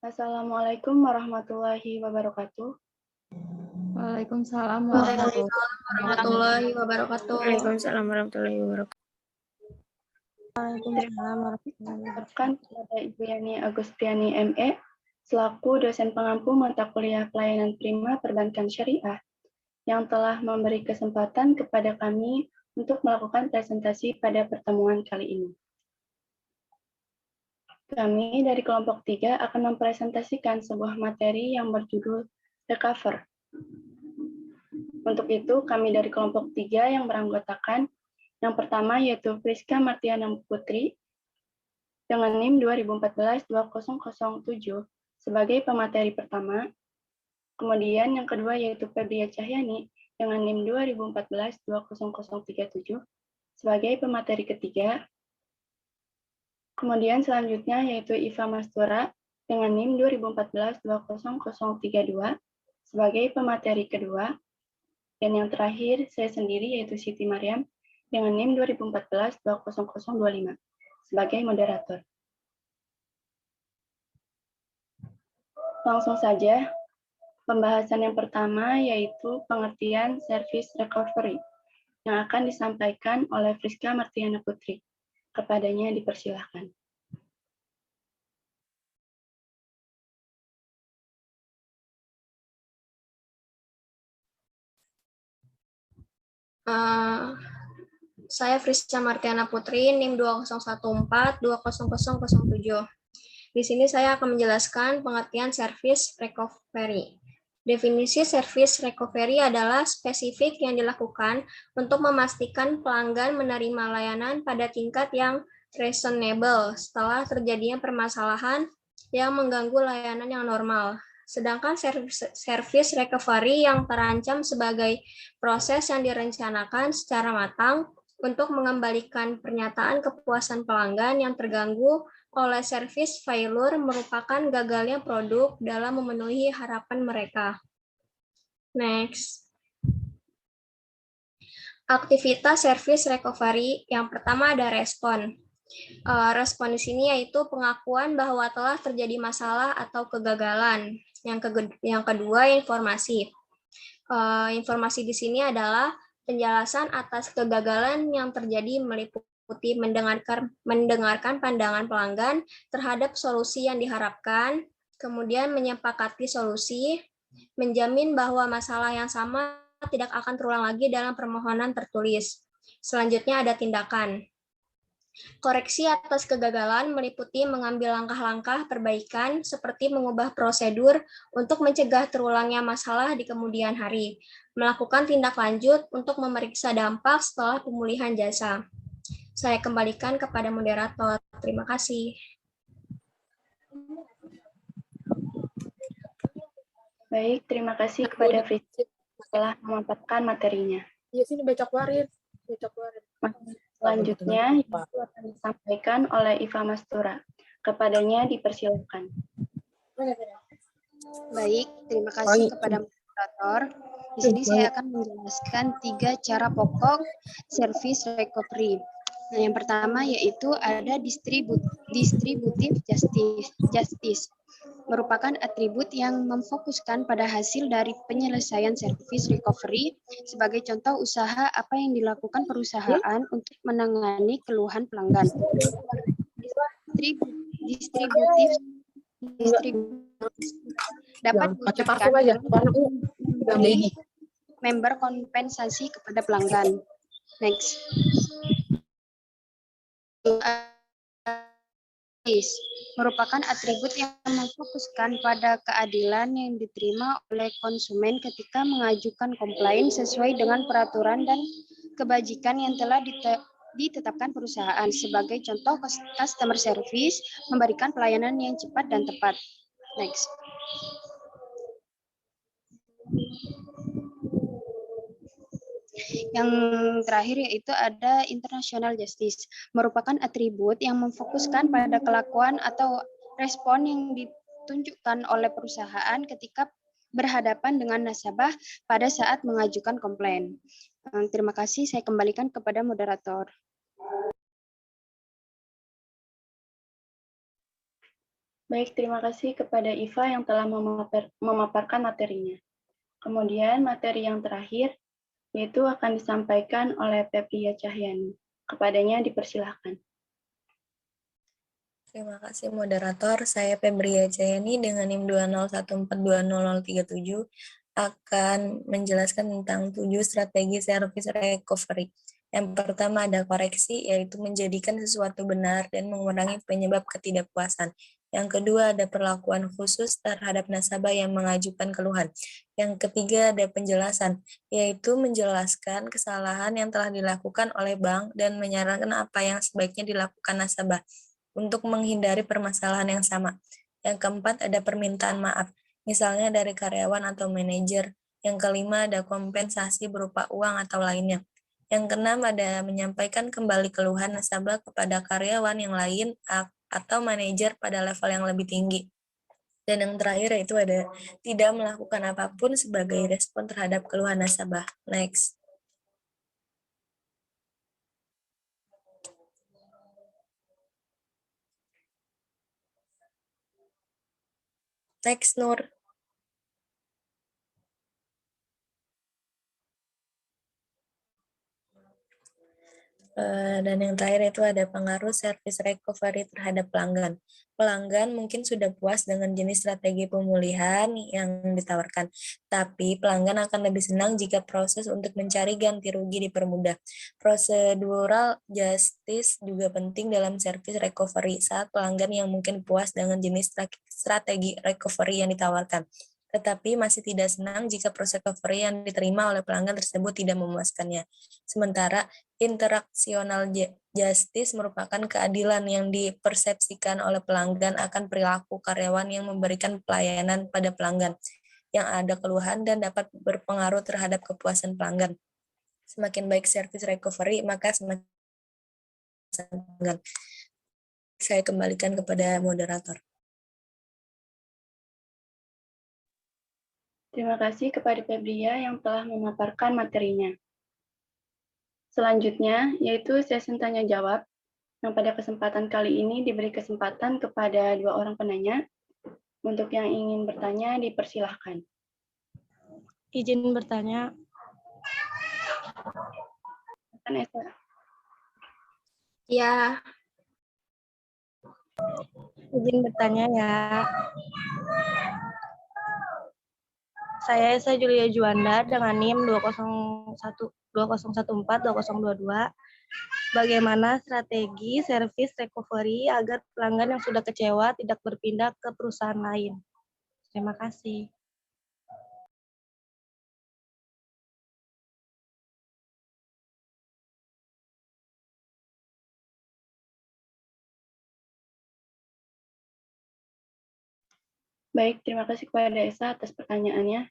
Assalamualaikum warahmatullahi wabarakatuh. Waalaikumsalam warahmatullahi wabarakatuh. Waalaikumsalam warahmatullahi wabarakatuh. Terima kepada Ibu Yani Agustiani ME selaku dosen pengampu mata kuliah pelayanan prima perbankan syariah yang telah memberi kesempatan kepada kami untuk melakukan presentasi pada pertemuan kali ini. Kami dari kelompok 3 akan mempresentasikan sebuah materi yang berjudul Recover. Untuk itu, kami dari kelompok 3 yang beranggotakan yang pertama yaitu Friska Martiana Putri dengan NIM 2014-2007 sebagai pemateri pertama. Kemudian yang kedua yaitu Febria Cahyani dengan NIM 2014-20037 sebagai pemateri ketiga. Kemudian selanjutnya yaitu Iva Mastura dengan NIM 2014-20032 sebagai pemateri kedua. Dan yang terakhir saya sendiri yaitu Siti Mariam dengan NIM 2014-20025 sebagai moderator. Langsung saja, pembahasan yang pertama yaitu pengertian service recovery yang akan disampaikan oleh Friska Martiana Putri. Kepadanya dipersilahkan. Saya Friska Martiana Putri, NIM 2014-20007. Di sini saya akan menjelaskan pengertian service recovery. Definisi service recovery adalah spesifik yang dilakukan untuk memastikan pelanggan menerima layanan pada tingkat yang reasonable setelah terjadinya permasalahan yang mengganggu layanan yang normal. Sedangkan service recovery yang terancam sebagai proses yang direncanakan secara matang untuk mengembalikan pernyataan kepuasan pelanggan yang terganggu oleh service failure merupakan gagalnya produk dalam memenuhi harapan mereka. Next. Aktivitas service recovery yang pertama ada respon. Respon di sini yaitu pengakuan bahwa telah terjadi masalah atau kegagalan. Yang kedua informasi. Informasi di sini adalah penjelasan atas kegagalan yang terjadi meliputi mendengarkan pandangan pelanggan terhadap solusi yang diharapkan, kemudian menyepakati solusi, menjamin bahwa masalah yang sama tidak akan terulang lagi dalam permohonan tertulis. Selanjutnya ada tindakan. Koreksi atas kegagalan meliputi mengambil langkah-langkah perbaikan seperti mengubah prosedur untuk mencegah terulangnya masalah di kemudian hari, melakukan tindak lanjut untuk memeriksa dampak setelah pemulihan jasa. Saya kembalikan kepada moderator. Terima kasih. Baik, terima kasih kepada Friska telah memaparkan materinya. Ya sini becok warit. Selanjutnya itu akan disampaikan oleh Iva Mastura. Kepadanya dipersilakan. Baik, terima kasih kepada moderator. Di sini saya akan menjelaskan 3 cara pokok service recovery. Nah, yang pertama yaitu ada distributive justice, merupakan atribut yang memfokuskan pada hasil dari penyelesaian service recovery. Sebagai contoh usaha apa yang dilakukan perusahaan untuk menangani keluhan pelanggan. Distributive dapat diwujudkan member kompensasi kepada pelanggan. Next. Merupakan atribut yang memfokuskan pada keadilan yang diterima oleh konsumen ketika mengajukan komplain sesuai dengan peraturan dan kebajikan yang telah ditetapkan perusahaan. Sebagai contoh, customer service memberikan pelayanan yang cepat dan tepat. Next. Yang terakhir yaitu ada international justice, merupakan atribut yang memfokuskan pada kelakuan atau respon yang ditunjukkan oleh perusahaan ketika berhadapan dengan nasabah pada saat mengajukan komplain. Terima kasih, saya kembalikan kepada moderator. Baik, terima kasih kepada Iva yang telah memaparkan materinya. Kemudian materi yang terakhir, yaitu akan disampaikan oleh Febria Cahyani. Kepadanya dipersilahkan. Terima kasih moderator. Saya Febria Jayani dengan NIM 201420037 akan menjelaskan tentang 7 strategi service recovery. Yang pertama ada koreksi, yaitu menjadikan sesuatu benar dan mengurangi penyebab ketidakpuasan. Yang kedua ada perlakuan khusus terhadap nasabah yang mengajukan keluhan. Yang ketiga ada penjelasan, yaitu menjelaskan kesalahan yang telah dilakukan oleh bank dan menyarankan apa yang sebaiknya dilakukan nasabah untuk menghindari permasalahan yang sama. Yang keempat ada permintaan maaf, misalnya dari karyawan atau manajer. Yang kelima ada kompensasi berupa uang atau lainnya. Yang keenam ada menyampaikan kembali keluhan nasabah kepada karyawan yang lain atau manajer pada level yang lebih tinggi. Dan yang terakhir yaitu ada tidak melakukan apapun sebagai respon terhadap keluhan nasabah. Next. Next, Nur. Dan yang terakhir itu ada pengaruh service recovery terhadap pelanggan. Pelanggan mungkin sudah puas dengan jenis strategi pemulihan yang ditawarkan, tapi pelanggan akan lebih senang jika proses untuk mencari ganti rugi dipermudah. Procedural justice juga penting dalam service recovery saat pelanggan yang mungkin puas dengan jenis strategi recovery yang ditawarkan, tetapi masih tidak senang jika proses recovery yang diterima oleh pelanggan tersebut tidak memuaskannya. Sementara interaksional justice merupakan keadilan yang dipersepsikan oleh pelanggan akan perilaku karyawan yang memberikan pelayanan pada pelanggan yang ada keluhan dan dapat berpengaruh terhadap kepuasan pelanggan. Semakin baik service recovery, maka semakin pelanggan. Saya kembalikan kepada moderator. Terima kasih kepada Febria yang telah memaparkan materinya. Selanjutnya, yaitu sesi tanya-jawab, yang pada kesempatan kali ini diberi kesempatan kepada 2 orang penanya. Untuk yang ingin bertanya, dipersilahkan. Izin bertanya. Ya, Izin bertanya ya. Saya Esa Julia Juanda dengan NIM 2014-2022. Bagaimana strategi service recovery agar pelanggan yang sudah kecewa tidak berpindah ke perusahaan lain? Terima kasih. Baik, terima kasih kepada Esa atas pertanyaannya.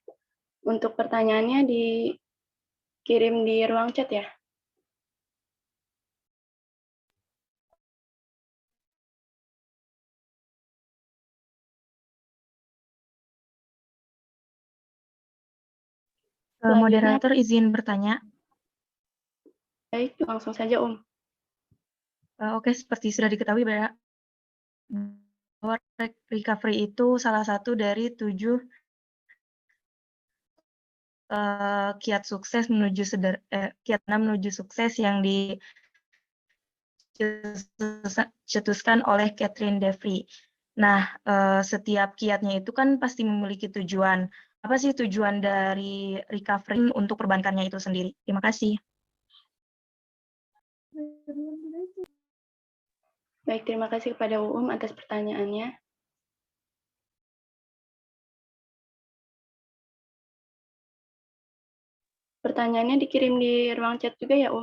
Untuk pertanyaannya dikirim di ruang chat ya. Moderator izin bertanya. Baik, langsung saja Oke, seperti sudah diketahui bahwa recovery itu salah satu dari 7 kiat sukses menuju kiat 6 menuju sukses yang dicetuskan oleh Catherine Devry. Nah, setiap kiatnya itu kan pasti memiliki tujuan. Apa sih tujuan dari recovery untuk perbankannya itu sendiri? Terima kasih. Baik, terima kasih kepada atas pertanyaannya. Pertanyaannya dikirim di ruang chat juga ya,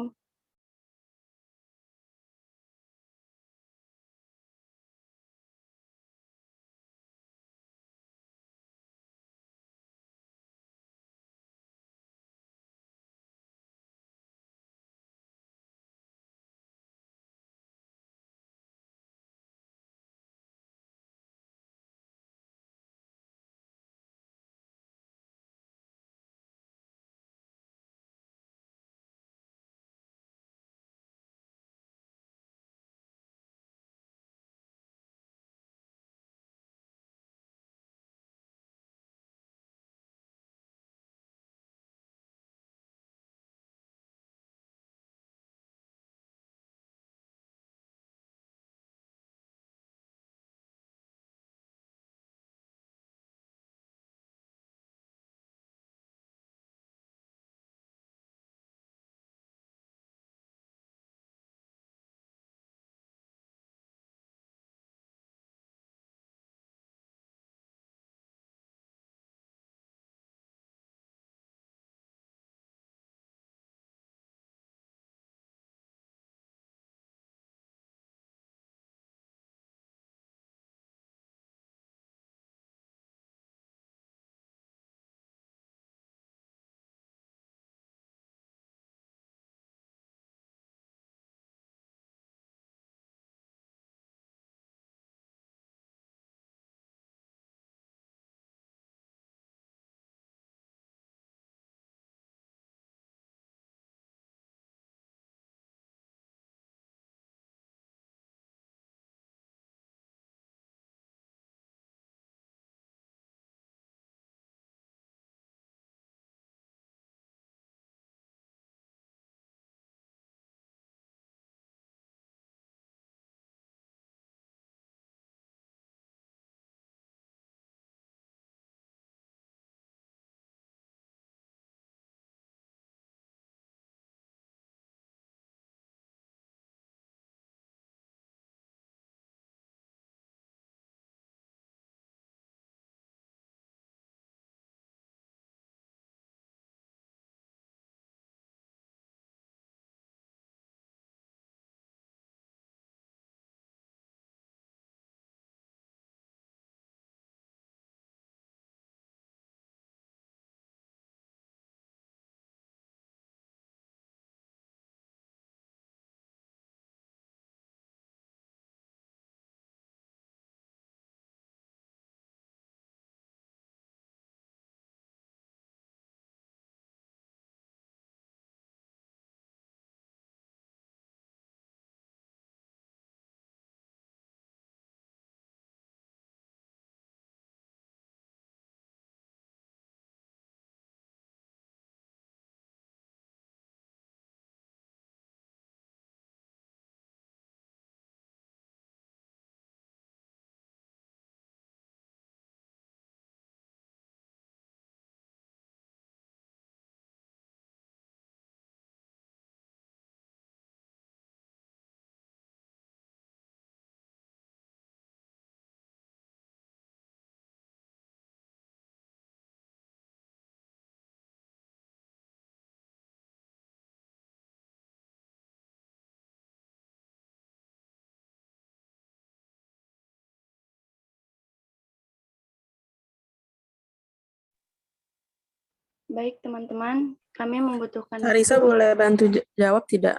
Baik, teman-teman, kami membutuhkan Tarisa waktu. boleh bantu jawab tidak?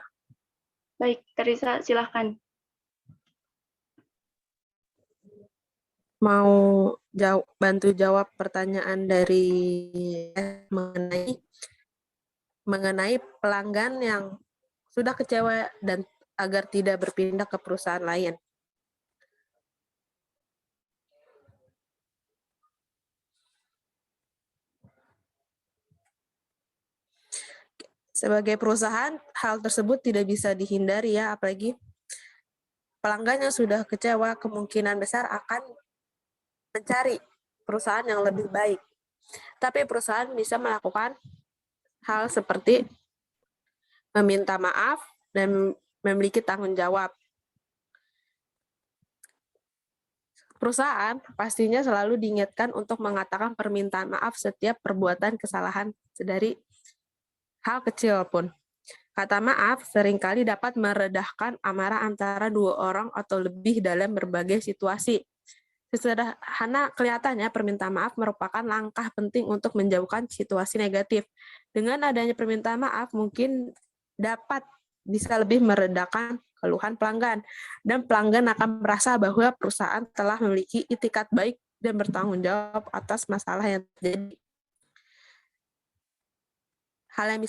Baik, Teresa, silahkan. Mau bantu jawab pertanyaan dari mengenai pelanggan yang sudah kecewa dan agar tidak berpindah ke perusahaan lain. Sebagai perusahaan, hal tersebut tidak bisa dihindari ya, apalagi pelanggan yang sudah kecewa kemungkinan besar akan mencari perusahaan yang lebih baik. Tapi perusahaan bisa melakukan hal seperti meminta maaf dan memiliki tanggung jawab. Perusahaan pastinya selalu diingatkan untuk mengatakan permintaan maaf setiap perbuatan kesalahan dari hal kecil pun. Kata maaf seringkali dapat meredahkan amarah antara dua orang atau lebih dalam berbagai situasi. Sesederhana kelihatannya permintaan maaf merupakan langkah penting untuk menjauhkan situasi negatif. Dengan adanya permintaan maaf mungkin dapat bisa lebih meredakan keluhan pelanggan, dan pelanggan akan merasa bahwa perusahaan telah memiliki itikat baik dan bertanggung jawab atas masalah yang terjadi. Hal lain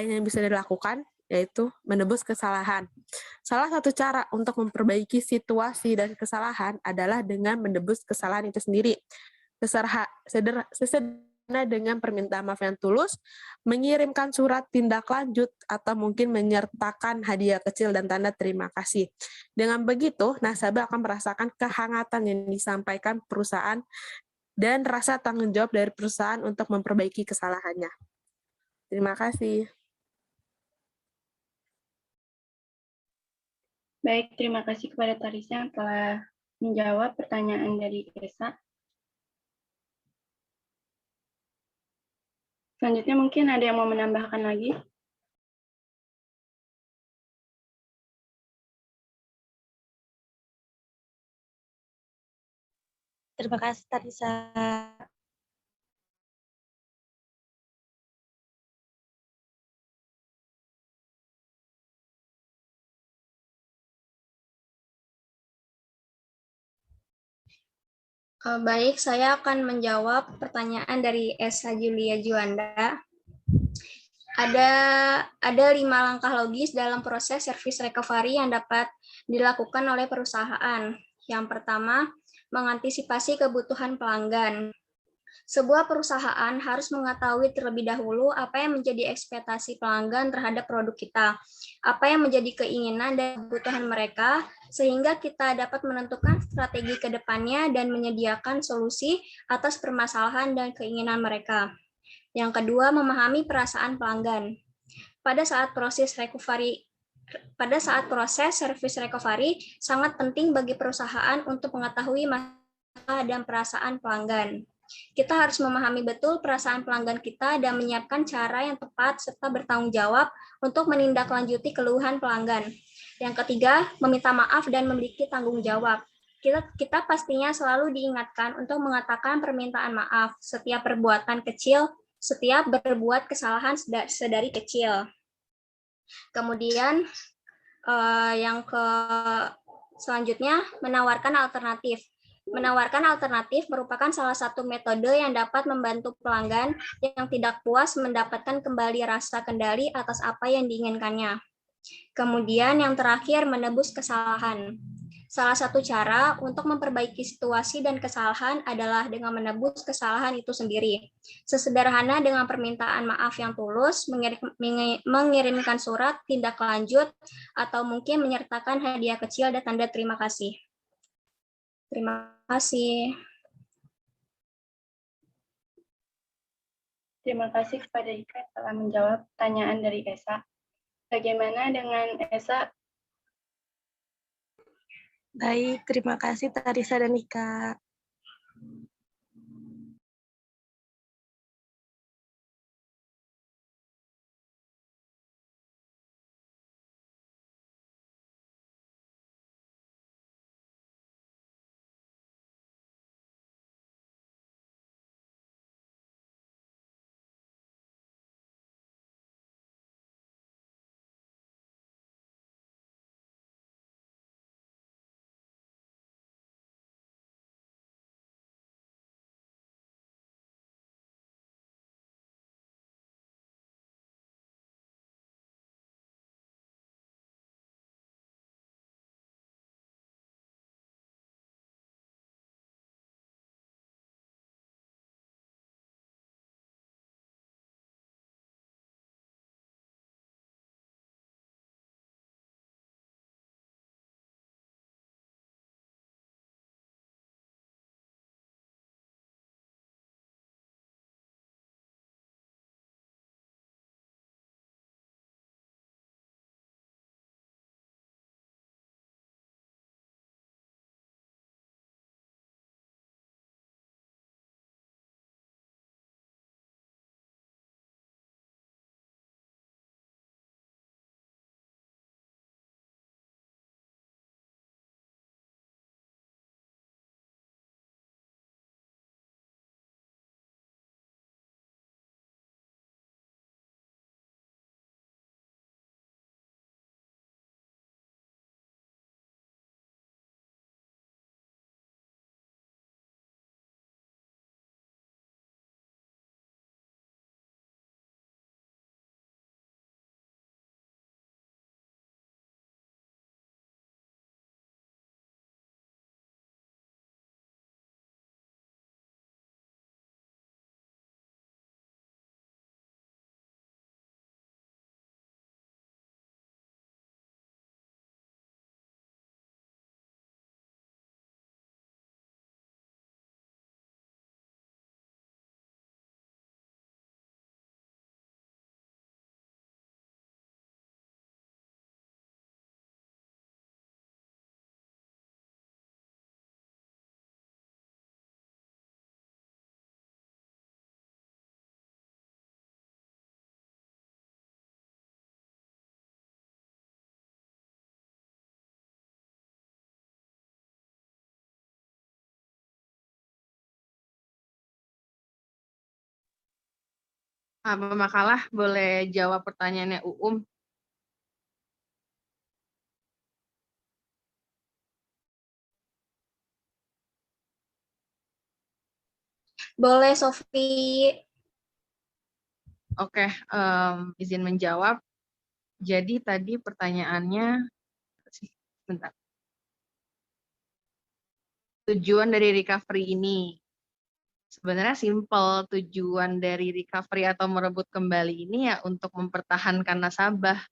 yang bisa dilakukan yaitu menebus kesalahan. Salah satu cara untuk memperbaiki situasi dan kesalahan adalah dengan menebus kesalahan itu sendiri. Sederhana dengan permintaan maaf yang tulus, mengirimkan surat tindak lanjut, atau mungkin menyertakan hadiah kecil dan tanda terima kasih. Dengan begitu, nasabah akan merasakan kehangatan yang disampaikan perusahaan dan rasa tanggung jawab dari perusahaan untuk memperbaiki kesalahannya. Terima kasih. Baik, terima kasih kepada Tarisa yang telah menjawab pertanyaan dari Esa. Selanjutnya mungkin ada yang mau menambahkan lagi? Terima kasih, Tarisa. Baik, saya akan menjawab pertanyaan dari Esa Julia Juanda. Ada 5 langkah logis dalam proses service recovery yang dapat dilakukan oleh perusahaan. Yang pertama, mengantisipasi kebutuhan pelanggan. Sebuah perusahaan harus mengetahui terlebih dahulu apa yang menjadi ekspektasi pelanggan terhadap produk kita, apa yang menjadi keinginan dan kebutuhan mereka, sehingga kita dapat menentukan strategi ke depannya dan menyediakan solusi atas permasalahan dan keinginan mereka. Yang kedua, memahami perasaan pelanggan. Pada saat proses service recovery, sangat penting bagi perusahaan untuk mengetahui masalah dan perasaan pelanggan. Kita harus memahami betul perasaan pelanggan kita dan menyiapkan cara yang tepat serta bertanggung jawab untuk menindaklanjuti keluhan pelanggan. Yang ketiga, meminta maaf dan memiliki tanggung jawab. Kita pastinya selalu diingatkan untuk mengatakan permintaan maaf setiap perbuatan kecil, setiap berbuat kesalahan sedari kecil. Kemudian yang selanjutnya, menawarkan alternatif. Menawarkan alternatif merupakan salah satu metode yang dapat membantu pelanggan yang tidak puas mendapatkan kembali rasa kendali atas apa yang diinginkannya. Kemudian yang terakhir, menebus kesalahan. Salah satu cara untuk memperbaiki situasi dan kesalahan adalah dengan menebus kesalahan itu sendiri. Sesederhana dengan permintaan maaf yang tulus, mengirimkan surat tindak lanjut, atau mungkin menyertakan hadiah kecil dan tanda terima kasih. Terima kasih. Terima kasih kepada Ika yang telah menjawab pertanyaan dari Esa. Bagaimana dengan Esa? Baik, terima kasih Tarisa dan Ika. Makalah boleh jawab pertanyaannya Uum. Boleh, Sofi. Oke, izin menjawab. Jadi tadi pertanyaannya, bentar. Tujuan dari recovery ini. Sebenarnya simple, tujuan dari recovery atau merebut kembali ini ya untuk mempertahankan nasabah.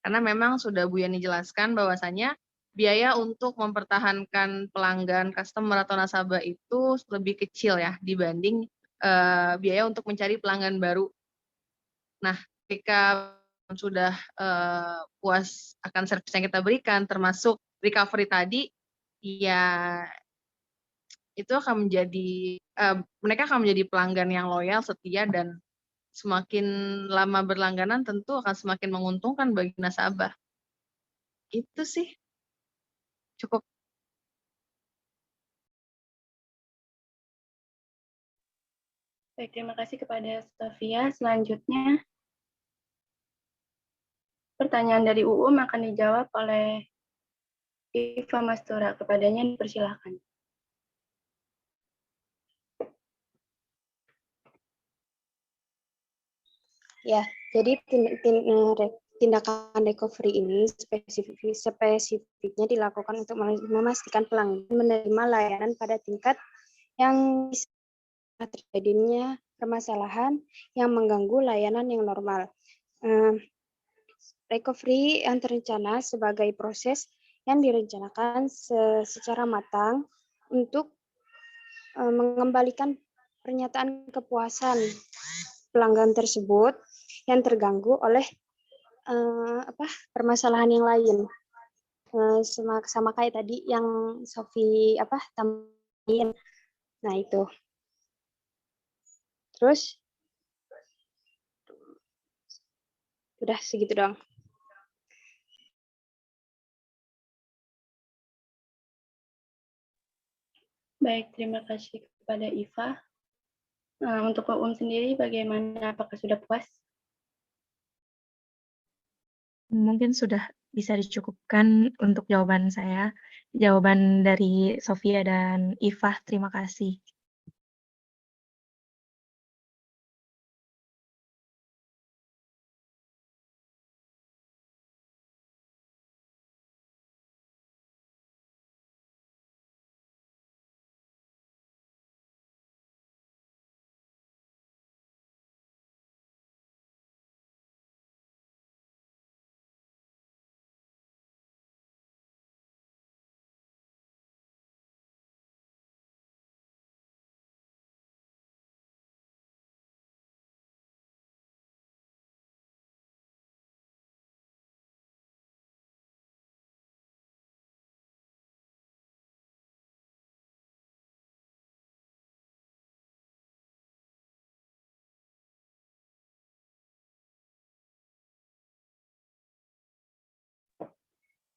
Karena memang sudah Bu Yani jelaskan bahwasanya biaya untuk mempertahankan pelanggan, customer atau nasabah itu lebih kecil ya dibanding biaya untuk mencari pelanggan baru. Nah, ketika sudah puas akan servis yang kita berikan, termasuk recovery tadi, ya itu akan menjadi mereka akan menjadi pelanggan yang loyal, setia, dan semakin lama berlangganan tentu akan semakin menguntungkan bagi nasabah. Itu sih cukup. Baik, terima kasih kepada Sofia. Selanjutnya, pertanyaan dari UUM akan dijawab oleh Iva Mastura. Kepadanya dipersilakan. Ya, jadi tindakan recovery ini spesifiknya dilakukan untuk memastikan pelanggan menerima layanan pada tingkat yang terjadinya permasalahan yang mengganggu layanan yang normal. Recovery yang terencana sebagai proses yang direncanakan secara matang untuk mengembalikan pernyataan kepuasan pelanggan tersebut yang terganggu oleh permasalahan yang lain. Sama kayak tadi yang Sofi tambahin. Nah, itu. Terus udah segitu doang. Baik, terima kasih kepada Iva. Untuk UUM sendiri bagaimana? Apakah sudah puas? Mungkin sudah bisa dicukupkan untuk jawaban saya. Jawaban dari Sofia dan Iva, terima kasih.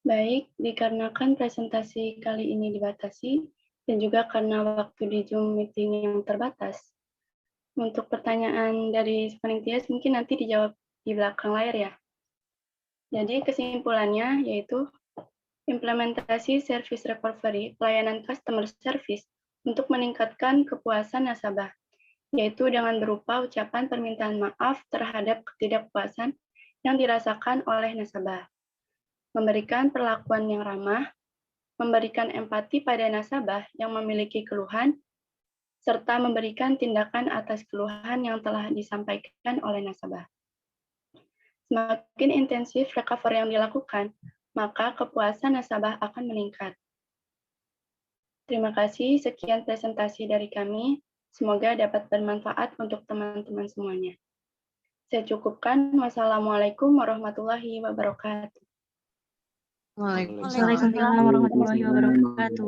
Baik, dikarenakan presentasi kali ini dibatasi, dan juga karena waktu di Zoom meeting yang terbatas, untuk pertanyaan dari Panitia mungkin nanti dijawab di belakang layar ya. Jadi kesimpulannya yaitu implementasi service recovery, pelayanan customer service untuk meningkatkan kepuasan nasabah, yaitu dengan berupa ucapan permintaan maaf terhadap ketidakpuasan yang dirasakan oleh nasabah, memberikan perlakuan yang ramah, memberikan empati pada nasabah yang memiliki keluhan, serta memberikan tindakan atas keluhan yang telah disampaikan oleh nasabah. Semakin intensif recovery yang dilakukan, maka kepuasan nasabah akan meningkat. Terima kasih, sekian presentasi dari kami. Semoga dapat bermanfaat untuk teman-teman semuanya. Saya cukupkan. Wassalamualaikum warahmatullahi wabarakatuh. Waalaikumsalam warahmatullahi wabarakatuh.